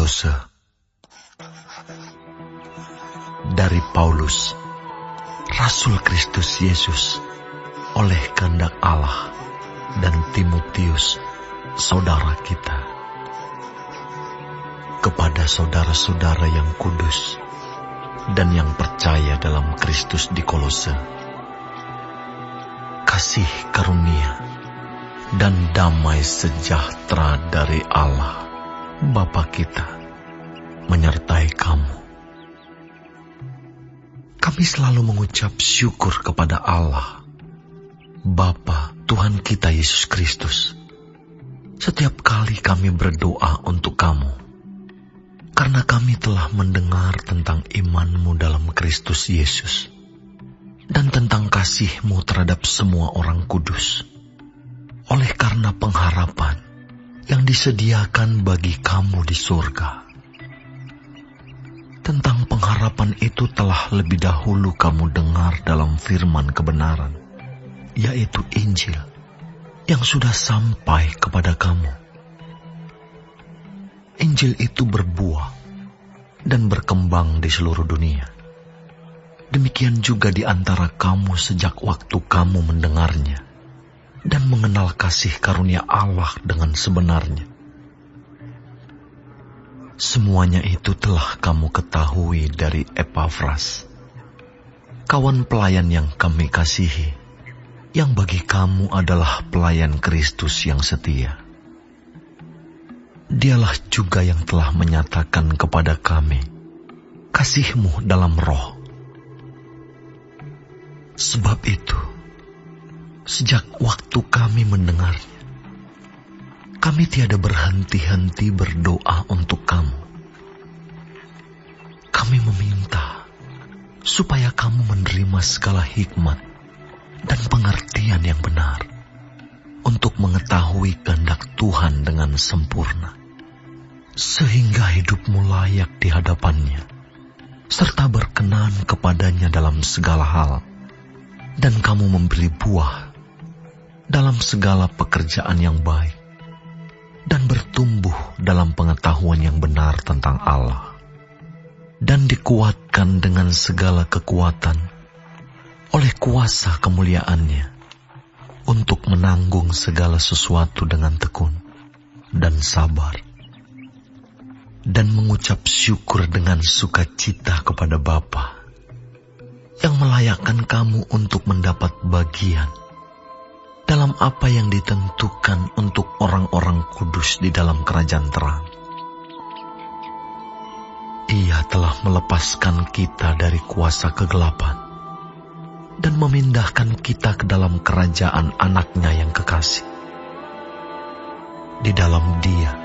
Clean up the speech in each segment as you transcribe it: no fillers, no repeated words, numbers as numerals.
Kolose. Dari Paulus, Rasul Kristus Yesus, oleh kehendak Allah, dan Timotius, saudara kita. Kepada saudara-saudara yang kudus dan yang percaya dalam Kristus di Kolose, kasih karunia dan damai sejahtera dari Allah Bapa kita menyertai kamu. Kami selalu mengucap syukur kepada Allah Bapa Tuhan kita Yesus Kristus setiap kali kami berdoa untuk kamu, karena kami telah mendengar tentang iman-Mu dalam Kristus Yesus dan tentang kasih-Mu terhadap semua orang kudus, oleh karena pengharapan yang disediakan bagi kamu di surga. Tentang pengharapan itu telah lebih dahulu kamu dengar dalam firman kebenaran, yaitu Injil, yang sudah sampai kepada kamu. Injil itu berbuah dan berkembang di seluruh dunia. Demikian juga di antara kamu sejak waktu kamu mendengarnya dan mengenal kasih karunia Allah dengan sebenarnya. Semuanya itu telah kamu ketahui dari Epafras, kawan pelayan yang kami kasihi, yang bagi kamu adalah pelayan Kristus yang setia. Dialah juga yang telah menyatakan kepada kami kasih-Mu dalam roh. Sebab itu, sejak waktu kami mendengarnya, kami tiada berhenti-henti berdoa untuk kamu. Kami meminta supaya kamu menerima segala hikmat dan pengertian yang benar untuk mengetahui kehendak Tuhan dengan sempurna, sehingga hidupmu layak di hadapannya, serta berkenan kepadanya dalam segala hal, dan kamu memberi buah dalam segala pekerjaan yang baik, dan bertumbuh dalam pengetahuan yang benar tentang Allah, dan dikuatkan dengan segala kekuatan oleh kuasa kemuliaan-Nya, untuk menanggung segala sesuatu dengan tekun dan sabar, dan mengucap syukur dengan sukacita kepada Bapa, yang melayakkan kamu untuk mendapat bagian dalam apa yang ditentukan untuk orang-orang kudus di dalam kerajaan terang. Ia telah melepaskan kita dari kuasa kegelapan dan memindahkan kita ke dalam kerajaan Anak-Nya yang kekasih. Di dalam Dia,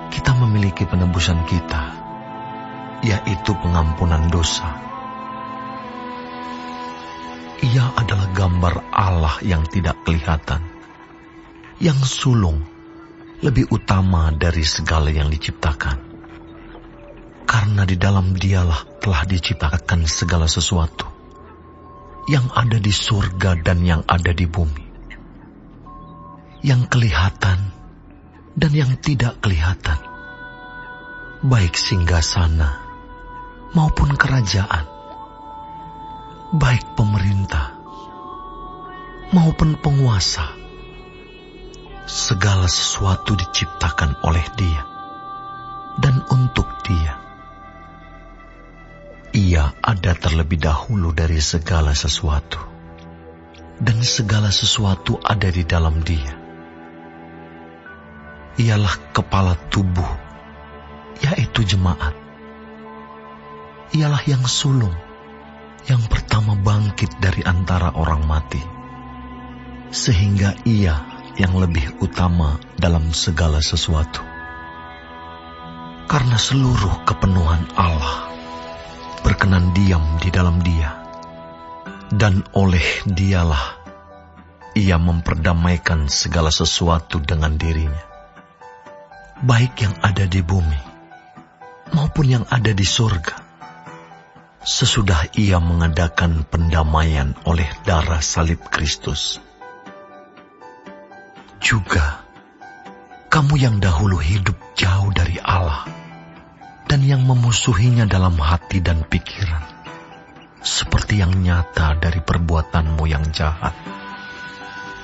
kita memiliki penebusan kita, yaitu pengampunan dosa. Ia adalah gambar Allah yang tidak kelihatan, yang sulung, lebih utama dari segala yang diciptakan. Karena di dalam Dialah telah diciptakan segala sesuatu, yang ada di surga dan yang ada di bumi, yang kelihatan dan yang tidak kelihatan, baik singgasana maupun kerajaan, baik pemerintah maupun penguasa. Segala sesuatu diciptakan oleh Dia dan untuk Dia. Ia ada terlebih dahulu dari segala sesuatu, dan segala sesuatu ada di dalam Dia. Ialah kepala tubuh, yaitu jemaat. Ialah yang sulung, yang pertama bangkit dari antara orang mati, sehingga Ia yang lebih utama dalam segala sesuatu. Karena seluruh kepenuhan Allah berkenan diam di dalam Dia, dan oleh Dialah Ia memperdamaikan segala sesuatu dengan dirinya, baik yang ada di bumi maupun yang ada di surga, sesudah Ia mengadakan pendamaian oleh darah salib Kristus. Juga kamu yang dahulu hidup jauh dari Allah dan yang memusuhinya dalam hati dan pikiran, seperti yang nyata dari perbuatanmu yang jahat.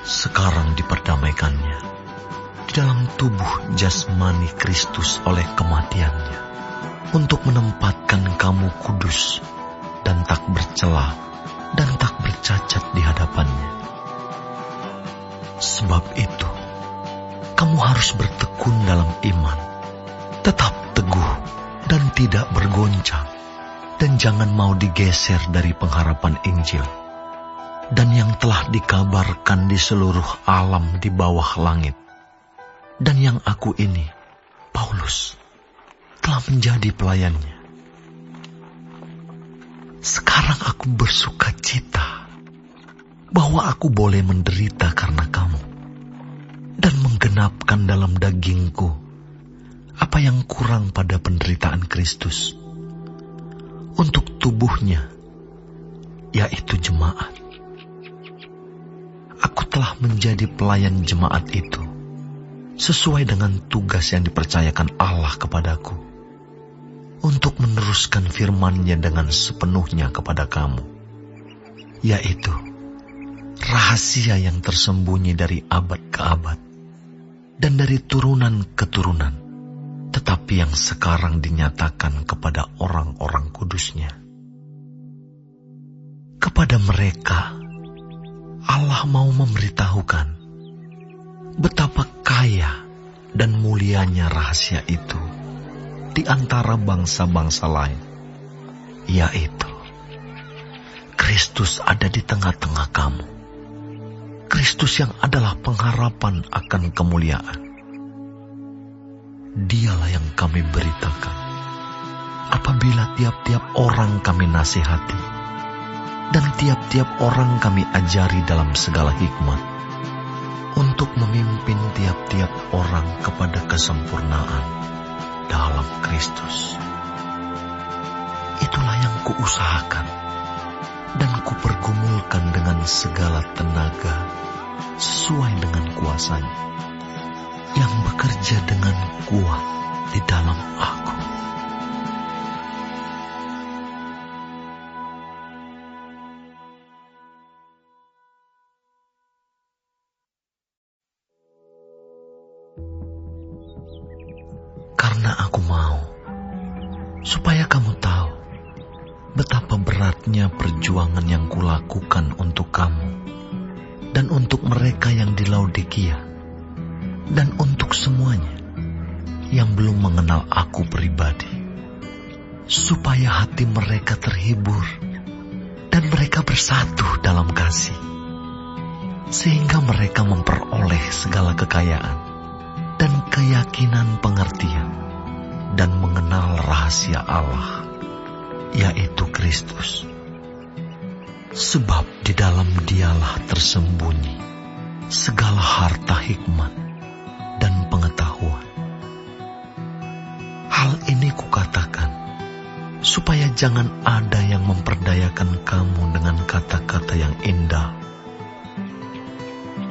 Sekarang diperdamaikannya di dalam tubuh jasmani Kristus oleh kematiannya, untuk menempatkan kamu kudus dan tak bercela dan tak bercacat di hadapannya. Sebab itu, kamu harus bertekun dalam iman, tetap teguh dan tidak bergoncang, dan jangan mau digeser dari pengharapan Injil, dan yang telah dikabarkan di seluruh alam di bawah langit, dan yang aku ini, Paulus, telah menjadi pelayannya. Sekarang aku bersuka cita bahwa aku boleh menderita karena kamu, dan menggenapkan dalam dagingku apa yang kurang pada penderitaan Kristus untuk tubuhnya, yaitu jemaat. Aku telah menjadi pelayan jemaat itu sesuai dengan tugas yang dipercayakan Allah kepadaku, untuk meneruskan firman-Nya dengan sepenuhnya kepada kamu, yaitu rahasia yang tersembunyi dari abad ke abad dan dari turunan ke turunan, tetapi yang sekarang dinyatakan kepada orang-orang kudus-Nya. Kepada mereka, Allah mau memberitahukan betapa kaya dan mulianya rahasia itu di antara bangsa-bangsa lain, yaitu Kristus ada di tengah-tengah kamu. Kristus yang adalah pengharapan akan kemuliaan. Dialah yang kami beritakan apabila tiap-tiap orang kami nasihati dan tiap-tiap orang kami ajari dalam segala hikmat, untuk memimpin tiap-tiap orang kepada kesempurnaan dalam Kristus. Itulah yang kuusahakan dan kupergumulkan dengan segala tenaga sesuai dengan kuasa-Nya yang bekerja dengan kuat di dalam aku. Karena aku mau supaya kamu tahu betapa beratnya perjuangan yang kulakukan untuk kamu dan untuk mereka yang di Laodikia, dan untuk semuanya yang belum mengenal aku pribadi, supaya hati mereka terhibur dan mereka bersatu dalam kasih, sehingga mereka memperoleh segala kekayaan dan keyakinan pengertian dan mengenal rahasia Allah, yaitu Kristus. Sebab di dalam Dialah tersembunyi segala harta hikmat dan pengetahuan. Hal ini kukatakan supaya jangan ada yang memperdayakan kamu dengan kata-kata yang indah.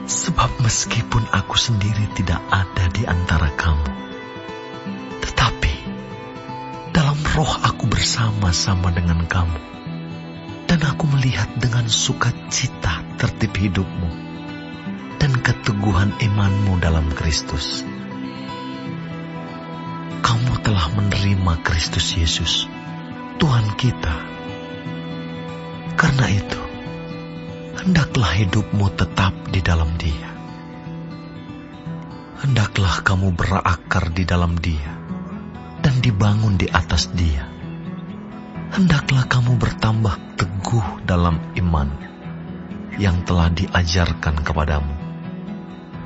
Sebab meskipun aku sendiri tidak ada di antara kamu, tetapi dalam roh aku bersama-sama dengan kamu, dan aku melihat dengan sukacita tertib hidupmu dan keteguhan imanmu dalam Kristus. Kamu telah menerima Kristus Yesus, Tuhan kita. Karena itu, hendaklah hidupmu tetap di dalam Dia. Hendaklah kamu berakar di dalam Dia dan dibangun di atas Dia. Hendaklah kamu bertambah teguh dalam iman yang telah diajarkan kepadamu,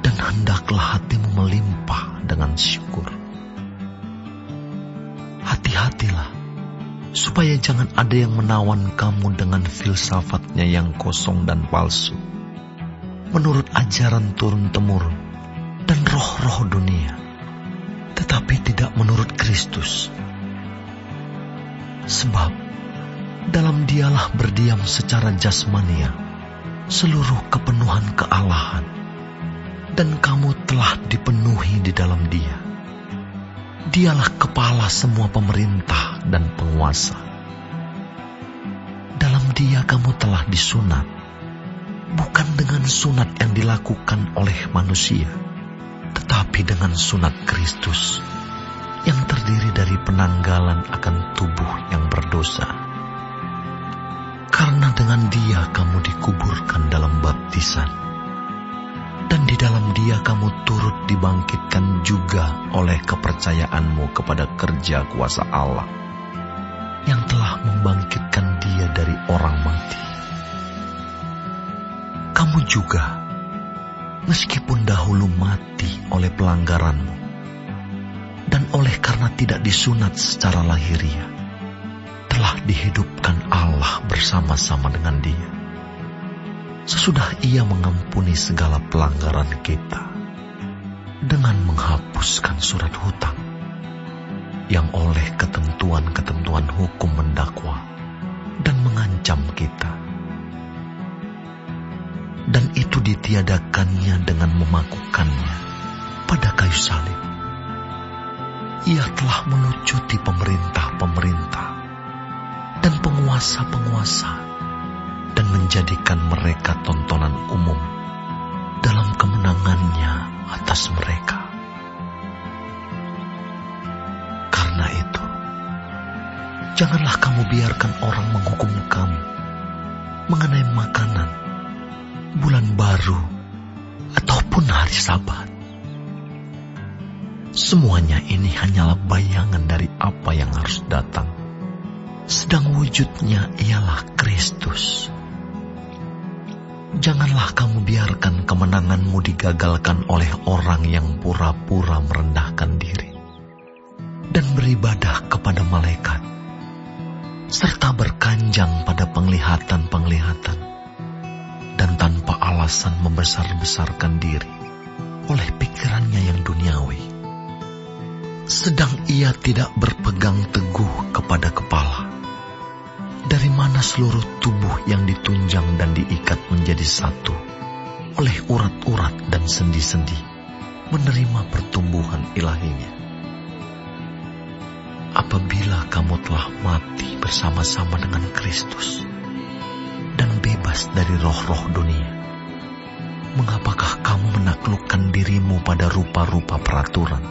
dan hendaklah hatimu melimpah dengan syukur. Hati-hatilah, supaya jangan ada yang menawan kamu dengan filsafatnya yang kosong dan palsu, menurut ajaran turun-temurun dan roh-roh dunia, tetapi tidak menurut Kristus. Sebab dalam Dialah berdiam secara jasmania seluruh kepenuhan kealahan, dan kamu telah dipenuhi di dalam Dia, Dialah kepala semua pemerintah dan penguasa. Dalam Dia kamu telah disunat, bukan dengan sunat yang dilakukan oleh manusia, tetapi dengan sunat Kristus, yang terdiri dari penanggalan akan tubuh yang berdosa. Karena dengan Dia kamu dikuburkan dalam baptisan, dan di dalam Dia kamu turut dibangkitkan juga oleh kepercayaanmu kepada kerja kuasa Allah, yang telah membangkitkan Dia dari orang mati. Kamu juga, meskipun dahulu mati oleh pelanggaranmu, dan oleh karena tidak disunat secara lahiriah, telah dihidupkan Allah bersama-sama dengan Dia, sesudah Ia mengampuni segala pelanggaran kita, dengan menghapuskan surat hutang, yang oleh ketentuan-ketentuan hukum mendakwa dan mengancam kita. Dan itu ditiadakannya dengan memakukannya pada kayu salib. Ia telah melucuti pemerintah-pemerintah dan penguasa-penguasa, dan menjadikan mereka tontonan umum dalam kemenangannya atas mereka. Karena itu, janganlah kamu biarkan orang menghukum kamu mengenai makanan, bulan baru, ataupun hari Sabat. Semuanya ini hanyalah bayangan dari apa yang harus datang, sedang wujudnya ialah Kristus. Janganlah kamu biarkan kemenanganmu digagalkan oleh orang yang pura-pura merendahkan diri dan beribadah kepada malaikat, serta berkanjang pada penglihatan-penglihatan, dan tanpa alasan membesar-besarkan diri oleh pikirannya yang duniawi, sedang ia tidak berpegang teguh kepada kepala, dari mana seluruh tubuh yang ditunjang dan diikat menjadi satu oleh urat-urat dan sendi-sendi menerima pertumbuhan ilahinya. Apabila kamu telah mati bersama-sama dengan Kristus dan bebas dari roh-roh dunia, mengapakah kamu menaklukkan dirimu pada rupa-rupa peraturan,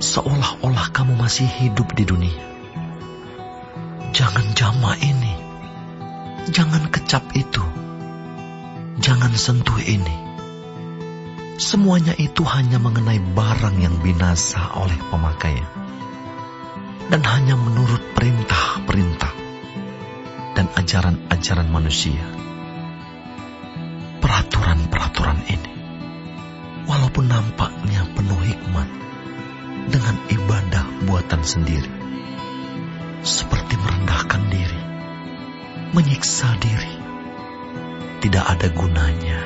seolah-olah kamu masih hidup di dunia? Jangan jama ini, jangan kecap itu, jangan sentuh ini. Semuanya itu hanya mengenai barang yang binasa oleh pemakaian, dan hanya menurut perintah-perintah dan ajaran-ajaran manusia. Peraturan-peraturan ini, walaupun nampaknya penuh hikmat, dengan ibadah buatan sendiri, seperti merendahkan diri, menyiksa diri, tidak ada gunanya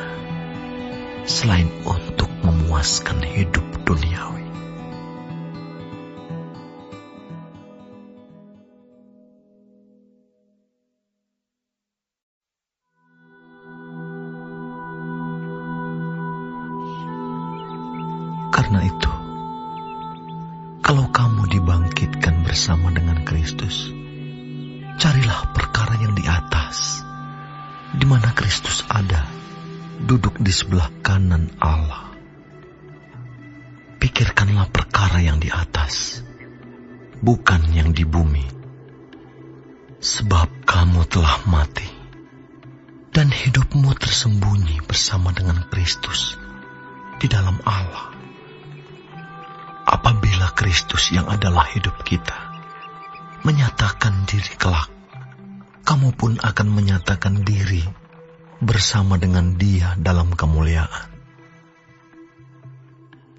selain untuk memuaskan hidup duniawi. Karena itu, kalau kamu dibangkitkan bersama dengan Kristus, carilah perkara yang di atas, di mana Kristus ada, duduk di sebelah kanan Allah. Pikirkanlah perkara yang di atas, bukan yang di bumi. Sebab kamu telah mati, dan hidupmu tersembunyi bersama dengan Kristus di dalam Allah. Apabila Kristus yang adalah hidup kita menyatakan diri kelak, kamu pun akan menyatakan diri bersama dengan Dia dalam kemuliaan.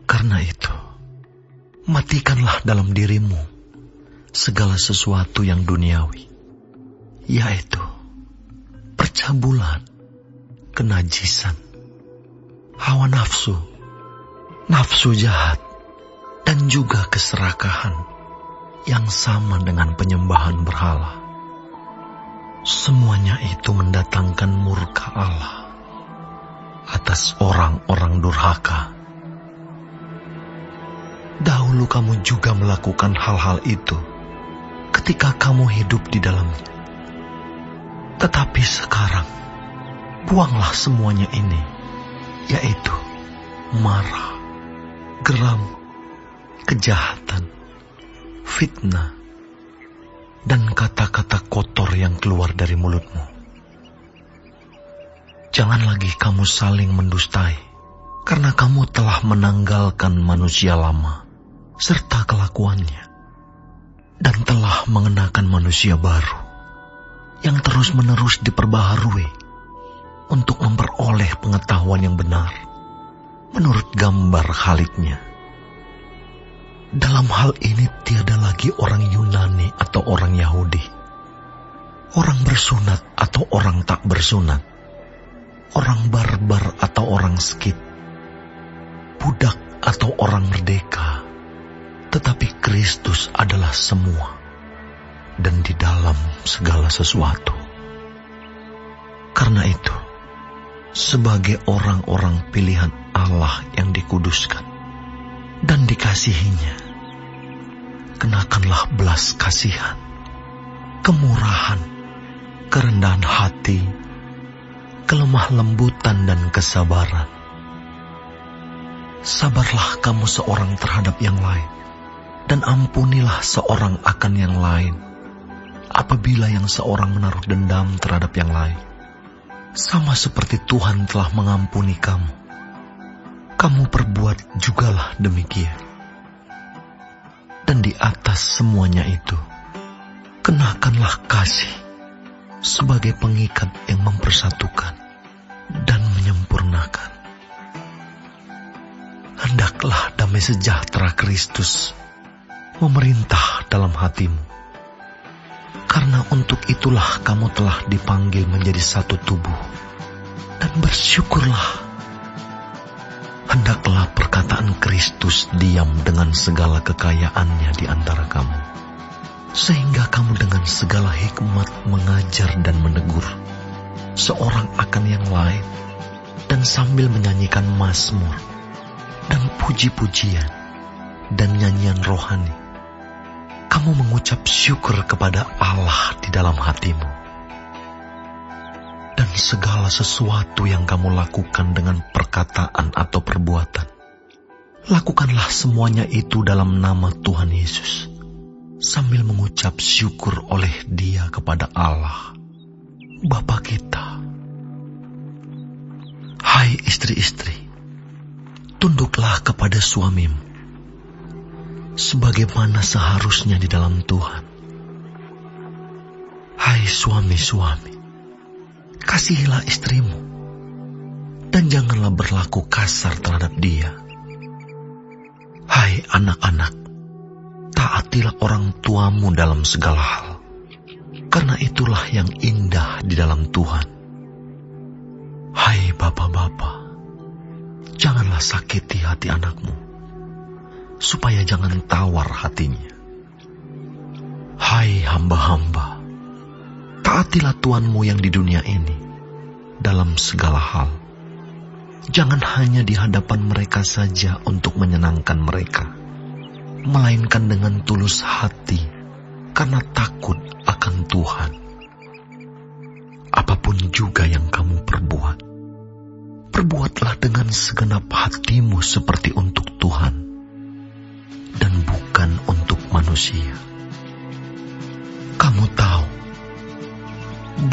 Karena itu, matikanlah dalam dirimu segala sesuatu yang duniawi, yaitu percabulan, kenajisan, hawa nafsu, nafsu jahat, dan juga keserakahan yang sama dengan penyembahan berhala. Semuanya itu mendatangkan murka Allah atas orang-orang durhaka. Dahulu Dahulu kamu juga melakukan hal-hal itu ketika kamu hidup di dalamnya. Tetapi sekarang, buanglah semuanya ini, yaitu marah, geram, kejahatan, fitnah, dan kata-kata kotor yang keluar dari mulutmu. Jangan lagi kamu saling mendustai, karena kamu telah menanggalkan manusia lama serta kelakuannya, dan telah mengenakan manusia baru yang terus-menerus diperbaharui untuk memperoleh pengetahuan yang benar menurut gambar Khaliknya. Dalam hal ini tiada lagi orang Yunani atau orang Yahudi, orang bersunat atau orang tak bersunat, orang barbar atau orang Skit, budak atau orang merdeka, tetapi Kristus adalah semua dan di dalam segala sesuatu. Karena itu, sebagai orang-orang pilihan Allah yang dikuduskan dan dikasihinya, kenakanlah belas kasihan, kemurahan, kerendahan hati, kelemah lembutan dan kesabaran. Sabarlah kamu seorang terhadap yang lain, dan ampunilah seorang akan yang lain. Apabila yang seorang menaruh dendam terhadap yang lain, sama seperti Tuhan telah mengampuni kamu, kamu perbuat jugalah demikian. Dan di atas semuanya itu, kenakanlah kasih sebagai pengikat yang mempersatukan dan menyempurnakan. Hendaklah damai sejahtera Kristus memerintah dalam hatimu, karena untuk itulah kamu telah dipanggil menjadi satu tubuh, dan bersyukurlah. Hendaklah perkataan Kristus diam dengan segala kekayaannya di antara kamu, sehingga kamu dengan segala hikmat mengajar dan menegur seorang akan yang lain, dan sambil menyanyikan mazmur dan puji-pujian dan nyanyian rohani, kamu mengucap syukur kepada Allah di dalam hatimu. Dan segala sesuatu yang kamu lakukan dengan perkataan atau perbuatan, lakukanlah semuanya itu dalam nama Tuhan Yesus, sambil mengucap syukur oleh Dia kepada Allah, Bapa kita. Hai istri-istri, tunduklah kepada suamimu, sebagaimana seharusnya di dalam Tuhan. Hai suami-suami, kasihilah istrimu, dan janganlah berlaku kasar terhadap dia. Hai anak-anak, taatilah orang tuamu dalam segala hal, karena itulah yang indah di dalam Tuhan. Hai bapak-bapak, janganlah sakiti hati anakmu, supaya jangan tawar hatinya. Hai hamba-hamba, taatilah tuanmu yang di dunia ini dalam segala hal. Jangan hanya di hadapan mereka saja untuk menyenangkan mereka, melainkan dengan tulus hati karena takut akan Tuhan. Apapun juga yang kamu perbuat, perbuatlah dengan segenap hatimu seperti untuk Tuhan dan bukan untuk manusia. Kamu tahu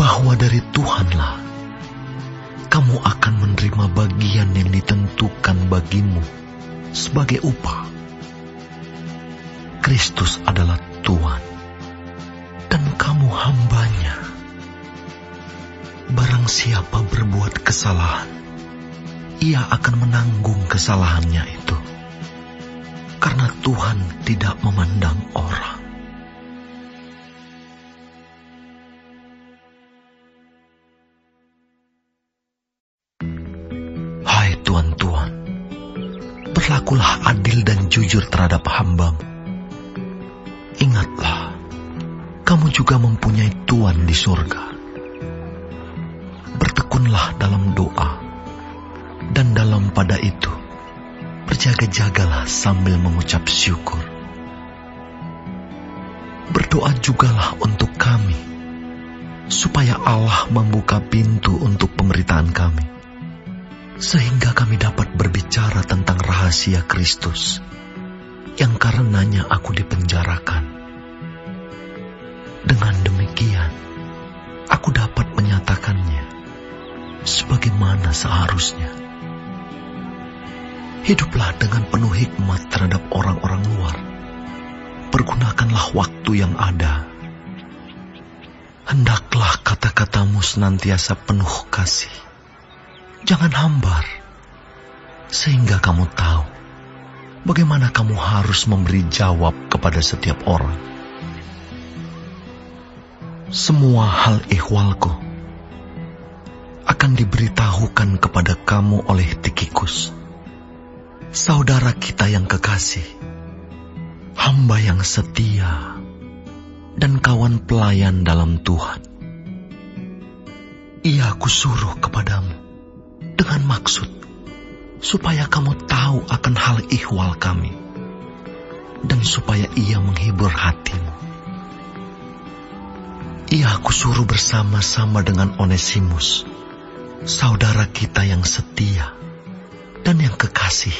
bahwa dari Tuhanlah kamu akan menerima bagian yang ditentukan bagimu sebagai upah. Kristus adalah Tuhan, dan kamu hambanya. Barang siapa berbuat kesalahan, ia akan menanggung kesalahannya itu, karena Tuhan tidak memandang orang. Hai tuan-tuan, berlakulah adil dan jujur terhadap hambamu. Ingatlah, kamu juga mempunyai Tuhan di surga. Bertekunlah dalam doa, dan dalam pada itu Berjaga-jagalah sambil mengucap syukur. Berdoa jugalah untuk kami, supaya Allah membuka pintu untuk pemberitaan kami, sehingga kami dapat berbicara tentang rahasia Kristus, yang karenanya aku dipenjarakan. Dengan demikian, aku dapat menyatakannya sebagaimana seharusnya. Hiduplah dengan penuh hikmat terhadap orang-orang luar. Pergunakanlah waktu yang ada. Hendaklah kata-katamu senantiasa penuh kasih. Jangan hambar, sehingga kamu tahu bagaimana kamu harus memberi jawab kepada setiap orang. Semua hal ihwalku akan diberitahukan kepada kamu oleh Tikhikus, saudara kita yang kekasih, hamba yang setia, dan kawan pelayan dalam Tuhan. Ia kusuruh kepadamu dengan maksud supaya kamu tahu akan hal ihwal kami, dan supaya ia menghibur hatimu. Ia kusuruh bersama-sama dengan Onesimus, saudara kita yang setia dan yang kekasih,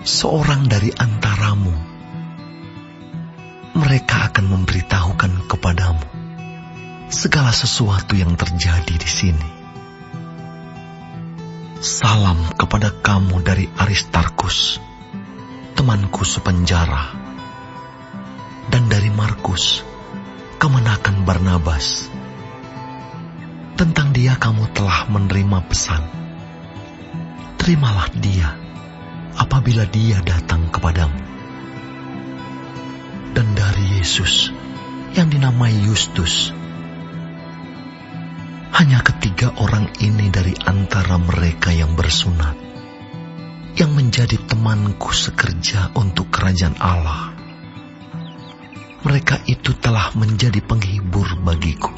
seorang dari antaramu. Mereka akan memberitahukan kepadamu segala sesuatu yang terjadi di sini. Salam kepada kamu dari Aristarkus, temanku sepenjara, dan dari Markus, kemenakan Barnabas. Tentang dia kamu telah menerima pesan. Terimalah dia apabila dia datang kepadamu. Dan dari Yesus yang dinamai Yustus. Hanya ketiga orang ini dari antara mereka yang bersunat, yang menjadi temanku sekerja untuk kerajaan Allah. Mereka itu telah menjadi penghibur bagiku.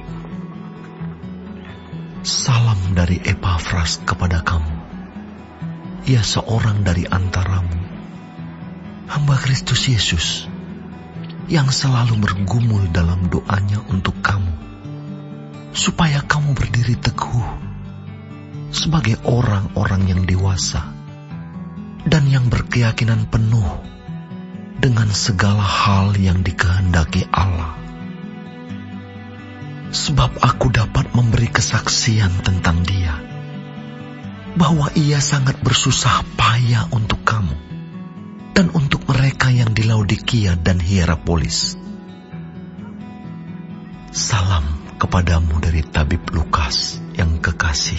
Salam dari Epafras kepada kamu. Ia seorang dari antaramu, hamba Kristus Yesus, yang selalu bergumul dalam doanya untuk kamu, supaya kamu berdiri teguh sebagai orang-orang yang dewasa dan yang berkeyakinan penuh dengan segala hal yang dikehendaki Allah. Sebab aku dapat memberi kesaksian tentang dia, bahwa ia sangat bersusah payah untuk kamu dan untuk mereka yang di Laodikia dan Hierapolis. Salam kepadamu dari tabib Lukas yang kekasih,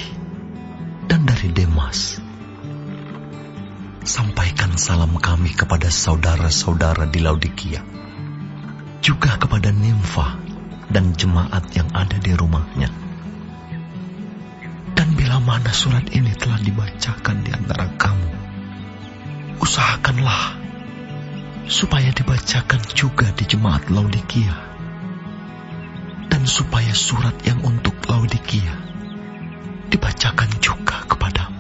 dan dari Demas. Sampaikan salam kami kepada saudara-saudara di Laodikia, juga kepada Nimfa dan jemaat yang ada di rumahnya. Dan bila mana surat ini telah dibacakan di antara kamu, usahakanlah supaya dibacakan juga di jemaat Laodikia, dan supaya surat yang untuk Laodikia dibacakan juga kepadamu.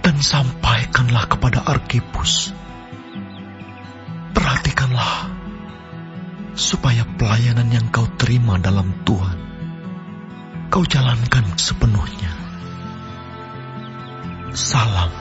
Dan sampaikanlah kepada Arkipus, perhatikanlah supaya pelayanan yang kau terima dalam Tuhan kau jalankan sepenuhnya. Salam